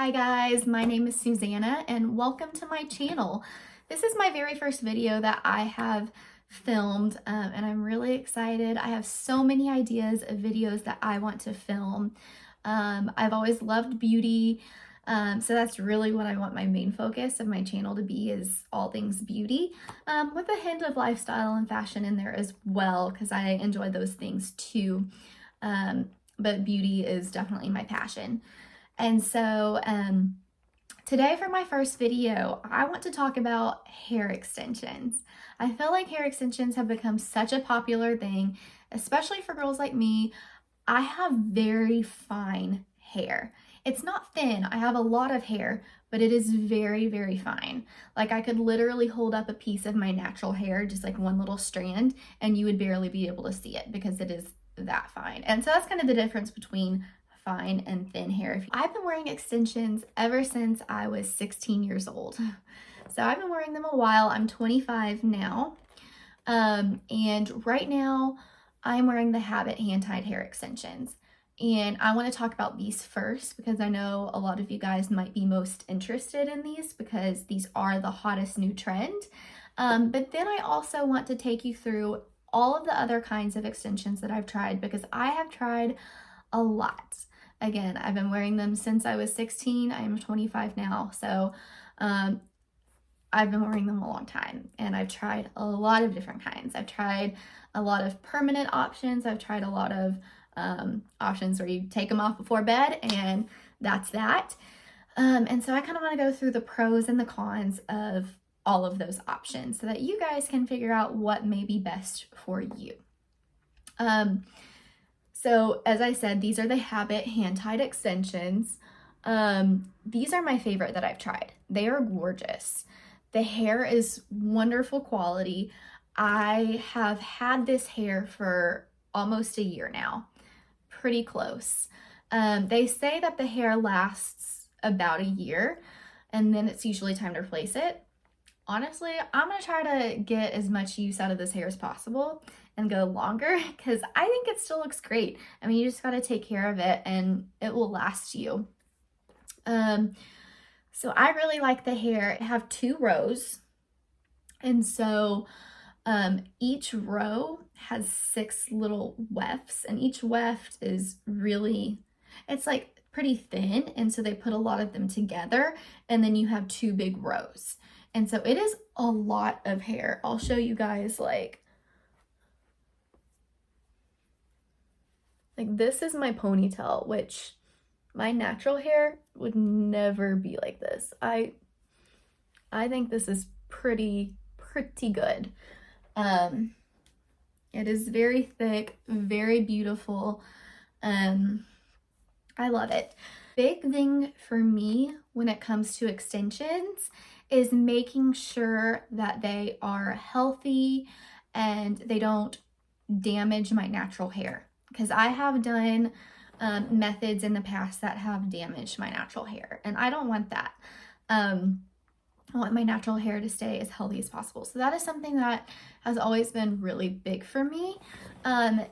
Hi guys, my name is Susanna and welcome to my channel. This is my very first video that I have filmed and I'm really excited. I have so many ideas of videos that I want to film. I've always loved beauty, so that's really what I want my main focus of my channel to be, is all things beauty, with a hint of lifestyle and fashion in there as well because I enjoy those things too. But beauty is definitely my passion. And so today for my first video, I want to talk about hair extensions. I feel like hair extensions have become such a popular thing, especially for girls like me. I have very fine hair. It's not thin, I have a lot of hair, but it is very, very fine. Like I could literally hold up a piece of my natural hair, just like one little strand, and you would barely be able to see it because it is that fine. And so that's kind of the difference between fine and thin hair. I've been wearing extensions ever since I was 16 years old. So I've been wearing them a while. I'm 25 now. And right now I'm wearing the Habit hand-tied hair extensions. And I want to talk about these first because I know a lot of you guys might be most interested in these because these are the hottest new trend. But then I also want to take you through all of the other kinds of extensions that I've tried because I have tried a lot. Again, I've been wearing them since I was 16. I am 25 now. So I've been wearing them a long time and I've tried a lot of different kinds. I've tried a lot of permanent options. I've tried a lot of options where you take them off before bed and that's that. And so I kind of want to go through the pros and the cons of all of those options so that you guys can figure out what may be best for you. So as I said, these are the Habit hand-tied extensions. These are my favorite that I've tried. They are gorgeous. The hair is wonderful quality. I have had this hair for almost a year now, pretty close. They say that the hair lasts about a year and then it's usually time to replace it. Honestly, I'm gonna try to get as much use out of this hair as possible and go longer because I think it still looks great. I mean, you just gotta take care of it and it will last you. So I really like the hair. I have 2 rows. And so each row has 6 little wefts and each weft is really, it's like pretty thin. And so they put a lot of them together and then you have 2 big rows. And so it is a lot of hair. I'll show you guys like this is my ponytail, which my natural hair would never be like this. I think this is pretty good. It is very thick, very beautiful. I love it. Big thing for me when it comes to extensions is making sure that they are healthy and they don't damage my natural hair. Because I have done methods in the past that have damaged my natural hair and I don't want that. I want my natural hair to stay as healthy as possible. So that is something that has always been really big for me.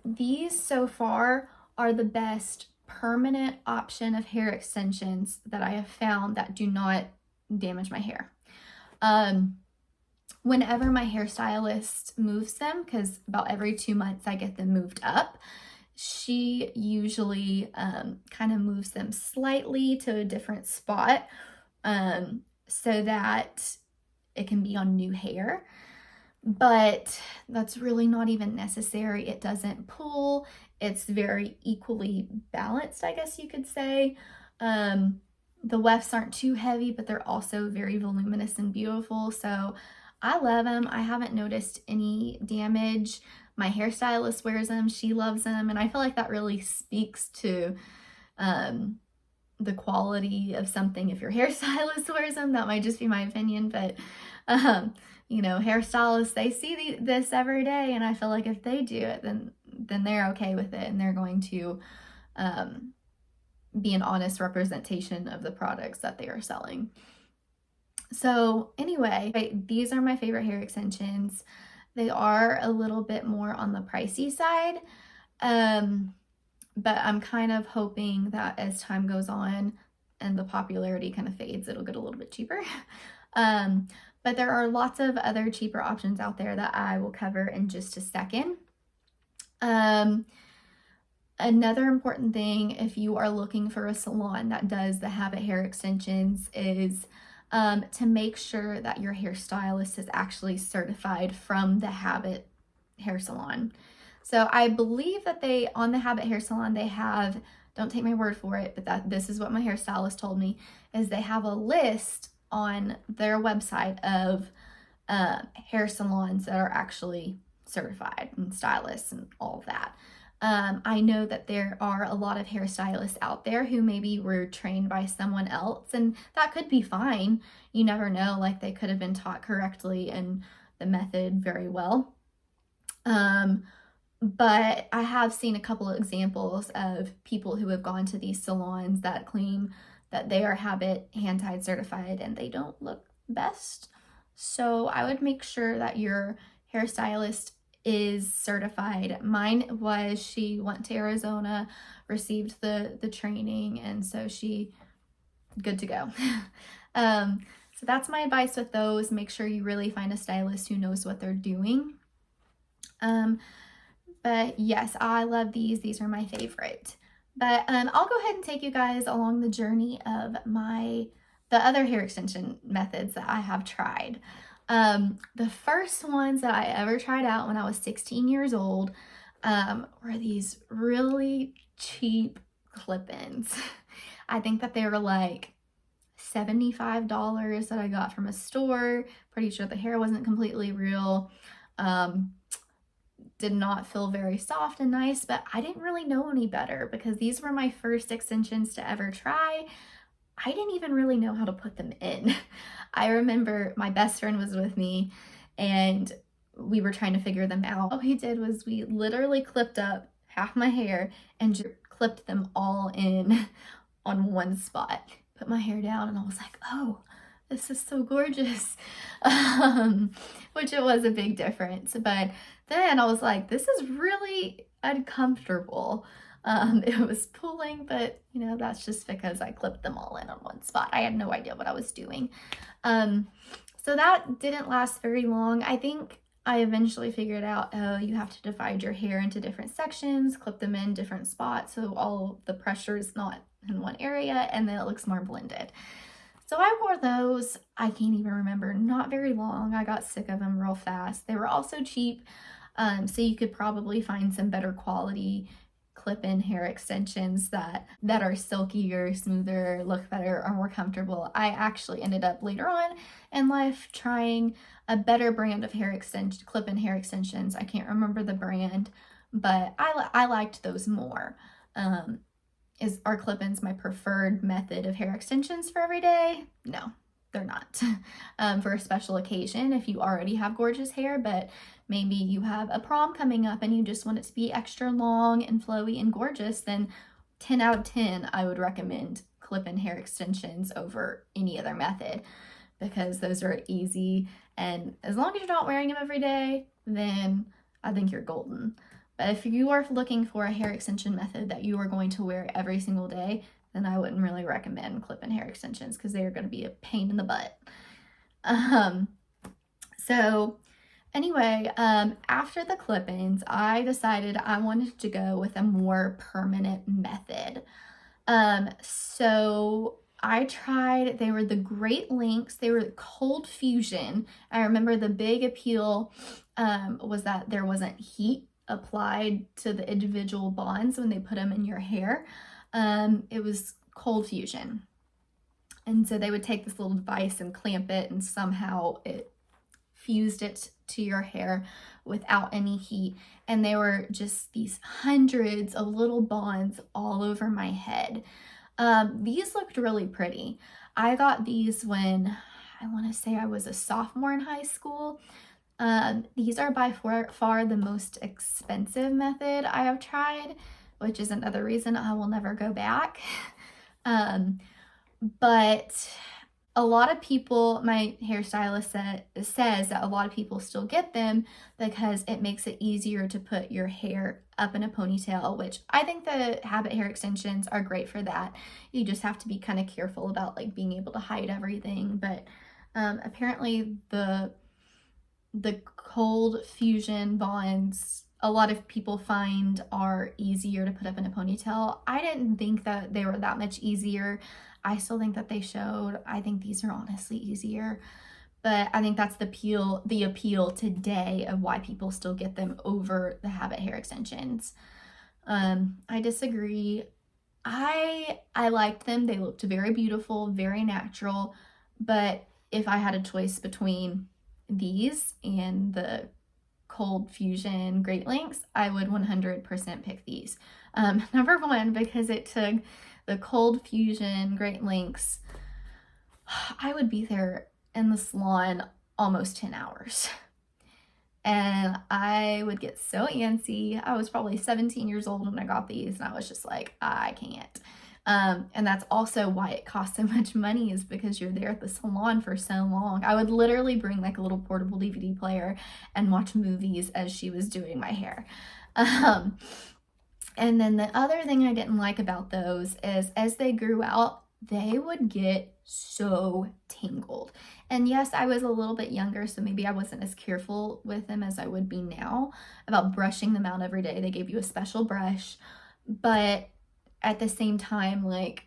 These so far are the best permanent option of hair extensions that I have found that do not damage my hair. Whenever my hairstylist moves them, because about every 2 months I get them moved up, she usually kind of moves them slightly to a different spot so that it can be on new hair. But that's really not even necessary. It doesn't pull. It's very equally balanced, I guess you could say. The wefts aren't too heavy, but they're also very voluminous and beautiful. So I love them. I haven't noticed any damage. My hairstylist wears them. She loves them. And I feel like that really speaks to the quality of something. If your hairstylist wears them, that might just be my opinion. But, you know, hairstylists, they see this every day. And I feel like if they do it, then they're okay with it. And they're going to be an honest representation of the products that they are selling. So anyway, these are my favorite hair extensions. They are a little bit more on the pricey side, but I'm kind of hoping that as time goes on, and the popularity kind of fades, it'll get a little bit cheaper. But there are lots of other cheaper options out there that I will cover in just a second. Another important thing, if you are looking for a salon that does the Habit hair extensions, is to make sure that your hairstylist is actually certified from the Habit hair salon. So I believe that on the Habit hair salon, they have, don't take my word for it, but this is what my hairstylist told me, is they have a list on their website of hair salons that are actually certified, and stylists and all of that. I know that there are a lot of hairstylists out there who maybe were trained by someone else, and that could be fine. You never know, like they could have been taught correctly and the method very well. But I have seen a couple of examples of people who have gone to these salons that claim that they are Habit hand-tied certified and they don't look best. So I would make sure that your hairstylist is certified. Mine was, she went to Arizona, received the training, and so she good to go. So that's my advice with those. Make sure you really find a stylist who knows what they're doing. But yes, I love these. These are my favorite. But I'll go ahead and take you guys along the journey of the other hair extension methods that I have tried. The first ones that I ever tried out when I was 16 years old were these really cheap clip-ins. I think that they were like $75 that I got from a store. Pretty sure the hair wasn't completely real. Did not feel very soft and nice, but I didn't really know any better because these were my first extensions to ever try. I didn't even really know how to put them in. I remember my best friend was with me and we were trying to figure them out. All we did was we literally clipped up half my hair and just clipped them all in on one spot. Put my hair down and I was like, oh, this is so gorgeous. Which it was a big difference. But then I was like, this is really uncomfortable. It was pulling, but you know, that's just because I clipped them all in on one spot. I had no idea what I was doing. So that didn't last very long. I think I eventually figured out, oh, you have to divide your hair into different sections, clip them in different spots so all the pressure is not in one area, and then it looks more blended. So I wore those, I can't even remember, not very long. I got sick of them real fast. They were also cheap, so you could probably find some better quality clip-in hair extensions that are silkier, smoother, look better, are more comfortable. I actually ended up later on in life trying a better brand of clip-in hair extensions. I can't remember the brand, but I liked those more. Are clip-ins my preferred method of hair extensions for every day? No, they're not. For a special occasion, if you already have gorgeous hair, but maybe you have a prom coming up and you just want it to be extra long and flowy and gorgeous, then 10 out of 10, I would recommend clip-in hair extensions over any other method because those are easy. And as long as you're not wearing them every day, then I think you're golden. But if you are looking for a hair extension method that you are going to wear every single day, then I wouldn't really recommend clip-in hair extensions because they are going to be a pain in the butt. So anyway, after the clip-ins, I decided I wanted to go with a more permanent method. So I tried, they were the Great Lengths, they were Cold Fusion. I remember the big appeal was that there wasn't heat applied to the individual bonds when they put them in your hair. It was Cold Fusion. And so they would take this little device and clamp it, and somehow it fused it to your hair without any heat. And they were just these hundreds of little bonds all over my head. These looked really pretty. I got these when I want to say I was a sophomore in high school. These are by far the most expensive method I have tried, which is another reason I will never go back. But a lot of people, my hairstylist says that a lot of people still get them because it makes it easier to put your hair up in a ponytail, which I think the habit hair extensions are great for that. You just have to be kind of careful about like being able to hide everything. But apparently the cold fusion bonds, a lot of people find are easier to put up in a ponytail. I didn't think that they were that much easier. I still think that they showed. I think these are honestly easier, but I think that's the appeal today of why people still get them over the habit hair extensions. I disagree. I liked them. They looked very beautiful, very natural, but if I had a choice between these and the Cold Fusion Great Lengths, I would 100% pick these. Number one, because it took the Cold Fusion Great Lengths, I would be there in the salon almost 10 hours. And I would get so antsy. I was probably 17 years old when I got these, and I was just like, I can't. And that's also why it costs so much money, is because you're there at the salon for so long. I would literally bring like a little portable DVD player and watch movies as she was doing my hair. And then the other thing I didn't like about those is as they grew out, they would get so tangled. And yes, I was a little bit younger, so maybe I wasn't as careful with them as I would be now about brushing them out every day. They gave you a special brush, but at the same time, like,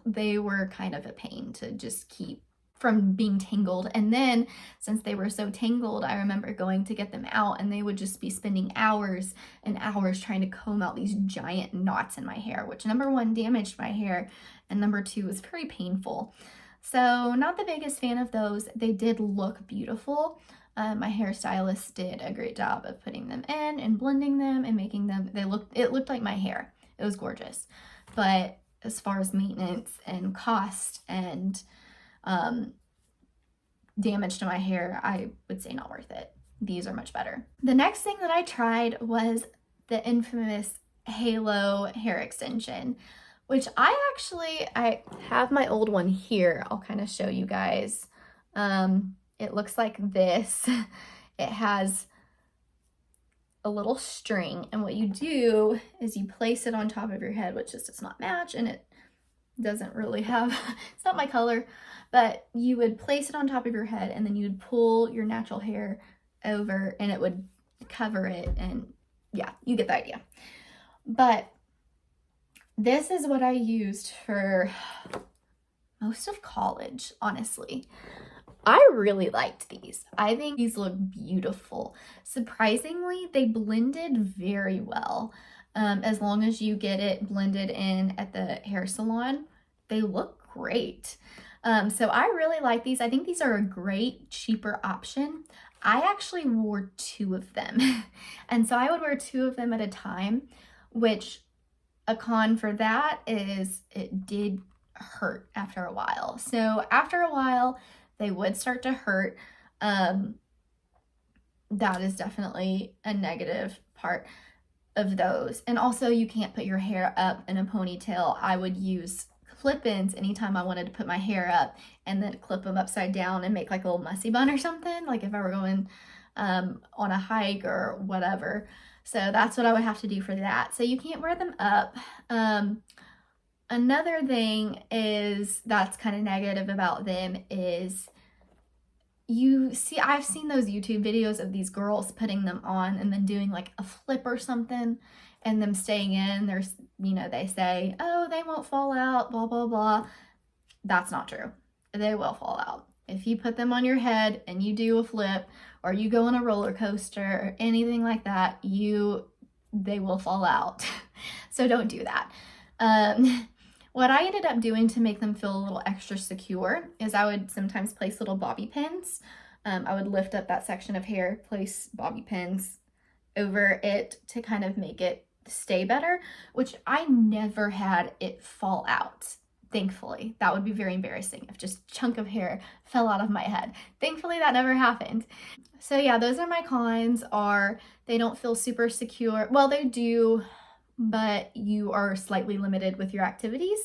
they were kind of a pain to just keep from being tangled. And then since they were so tangled, I remember going to get them out and they would just be spending hours and hours trying to comb out these giant knots in my hair, which number one, damaged my hair, and number two, was very painful. So not the biggest fan of those. They did look beautiful. My hairstylist did a great job of putting them in and blending them and making them, it looked like my hair. It was gorgeous. But as far as maintenance and cost and damage to my hair, I would say not worth it. These are much better. The next thing that I tried was the infamous Halo hair extension, which I have my old one here. I'll kind of show you guys. It looks like this. It has a little string, and what you do is you place it on top of your head, which just does not match, and it doesn't really have, it's not my color, but you would place it on top of your head and then you would pull your natural hair over and it would cover it, and yeah, you get the idea. But this is what I used for most of college, honestly. I really liked these. I think these look beautiful. Surprisingly, they blended very well. As long as you get it blended in at the hair salon, they look great. So I really like these. I think these are a great, cheaper option. I actually wore 2 of them. And so I would wear 2 of them at a time, which a con for that is it did hurt after a while. So after a while, they would start to hurt. That is definitely a negative part of those. And also, you can't put your hair up in a ponytail. I would use clip-ins anytime I wanted to put my hair up and then clip them upside down and make like a little messy bun or something, like if I were going on a hike or whatever. So that's what I would have to do for that. So you can't wear them up. Another thing is that's kind of negative about them is I've seen those YouTube videos of these girls putting them on and then doing like a flip or something and them staying in. There's, they say, oh, they won't fall out, blah, blah, blah. That's not true. They will fall out. If you put them on your head and you do a flip or you go on a roller coaster or anything like that, they will fall out. So don't do that. What I ended up doing to make them feel a little extra secure is I would sometimes place little bobby pins. I would lift up that section of hair, place bobby pins over it to kind of make it stay better, which I never had it fall out. Thankfully, that would be very embarrassing if just a chunk of hair fell out of my head. Thankfully, that never happened. So yeah, those are my cons. They don't feel super secure. Well, they do, but you are slightly limited with your activities.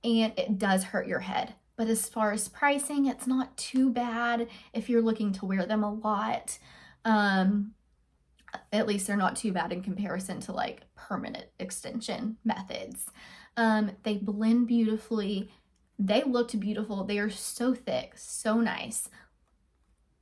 and it does hurt your head. But as far as pricing, it's not too bad if you're looking to wear them a lot. At least they're not too bad in comparison to like permanent extension methods. They blend beautifully. They looked beautiful. They are so thick, so nice.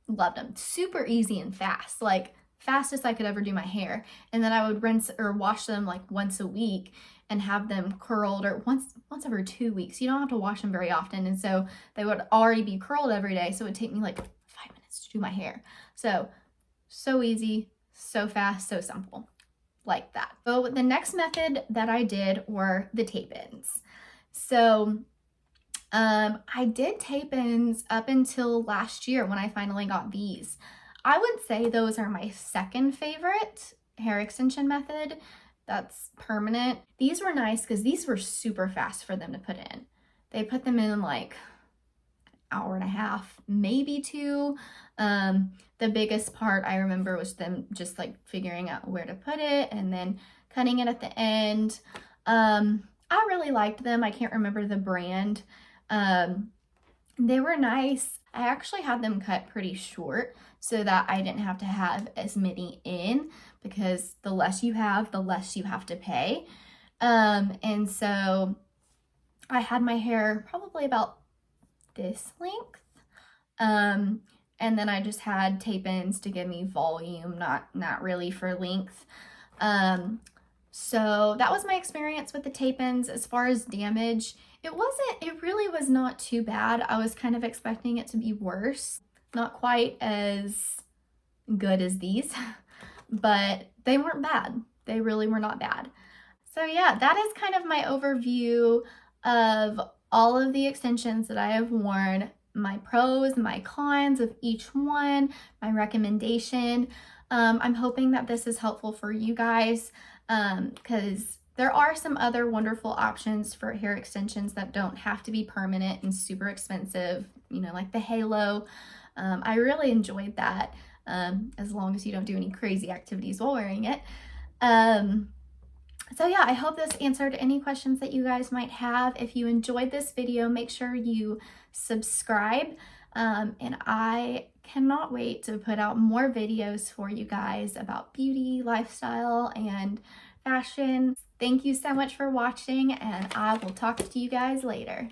Loved them. Super easy and fast, like fastest I could ever do my hair. And then I would rinse or wash them like once a week and have them curled, or once every 2 weeks. You don't have to wash them very often. And so they would already be curled every day. So it would take me like 5 minutes to do my hair. So easy, so fast, so simple, like that. So the next method that I did were the tape-ins. So I did tape-ins up until last year when I finally got these. I would say those are my second favorite hair extension method that's permanent. These were nice because these were super fast for them to put in. They put them in like hour and a half, maybe 2. The biggest part I remember was them just like figuring out where to put it and then cutting it at the end. I really liked them. I can't remember the brand. They were nice. I actually had them cut pretty short so that I didn't have to have as many in, because the less you have, the less you have to pay. And so I had my hair probably about this length. And then I just had tape-ins to give me volume, not really for length. So that was my experience with the tape-ins. As far as damage, it really was not too bad. I was kind of expecting it to be worse. Not quite as good as these, but they weren't bad. They really were not bad. So yeah, that is kind of my overview of all of the extensions that I have worn, my pros, my cons of each one, my recommendation. I'm hoping that this is helpful for you guys, because there are some other wonderful options for hair extensions that don't have to be permanent and super expensive, you know, like the halo. I really enjoyed that, as long as you don't do any crazy activities while wearing it. So yeah, I hope this answered any questions that you guys might have. If you enjoyed this video, make sure you subscribe. And I cannot wait to put out more videos for you guys about beauty, lifestyle, and fashion. Thank you so much for watching, and I will talk to you guys later.